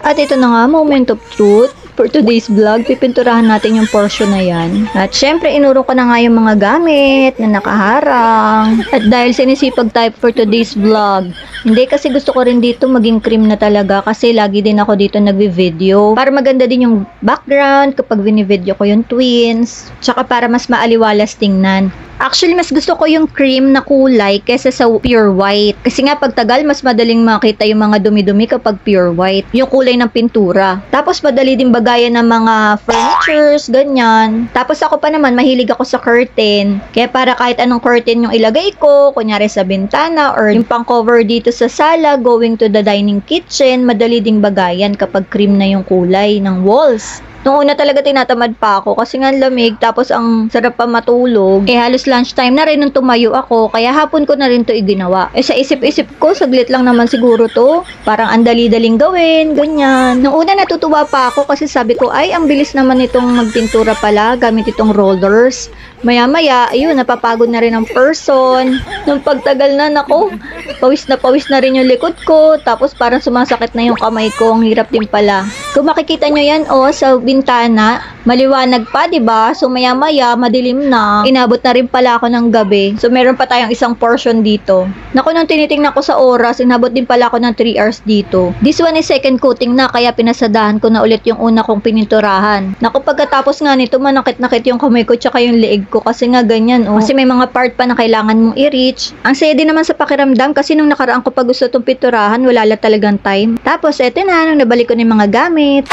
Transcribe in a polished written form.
At ito na nga, moment of truth. For today's vlog, pipinturahan natin yung portion na yan. At syempre, inuro ko na nga yung mga gamit na nakaharang. At dahil sinisipag type for today's vlog, hindi kasi gusto ko rin dito maging cream na talaga kasi lagi din ako dito nagvi-video. Para maganda din yung background kapag bini-video ko yung twins. Tsaka para mas maaliwalas tingnan. Actually, mas gusto ko yung cream na kulay kesa sa pure white. Kasi nga pagtagal, mas madaling makita yung mga dumi-dumi kapag pure white. Yung kulay ng pintura. Tapos madali din bagayan ng mga furnitures, ganyan. Tapos ako pa naman, mahilig ako sa curtain. Kaya para kahit anong curtain yung ilagay ko, kunyari sa bintana or yung pang cover dito sa sala, going to the dining kitchen, madali ding bagayan kapag cream na yung kulay ng walls. Nung una talaga tinatamad pa ako kasi nga lamig tapos ang sarap pa matulog. Halos lunchtime na rin nung tumayo ako kaya hapon ko na rin to iginawa. Sa isip-isip ko, saglit lang naman siguro to. Parang ang dali-daling gawin, ganyan. Nung una natutuwa pa ako kasi sabi ko ay ang bilis naman itong magpintura pala gamit itong rollers. Maya-maya, ayun, napapagod na rin ang person. Nung pagtagal na, nako, pawis na rin yung likod ko. Tapos parang sumasakit na yung kamay ko. Ang hirap din pala. Kung makikita nyo yan, sa bintana, maliwanag pa, diba? So maya-maya, madilim na. Inabot na rin pala ako ng gabi. So meron pa tayong isang portion dito. Naku, nung tinitingnan ko sa oras, inabot din pala ako ng 3 hours dito. This one is second coating na, kaya pinasadahan ko na ulit yung una kong pininturahan. Naku, pagkatapos nga nito, manakit-nakit yung kamay ko tsaka yung leeg ko kasi nga ganyan, Kasi may mga part pa na kailangan mong i-reach. Ang saya din naman sa pakiramdam kasi nung nakaraan ko pa gusto itong pinturahan, wala talagang time. Tapos, eto na, nung nabalik ko na yung mga gamit.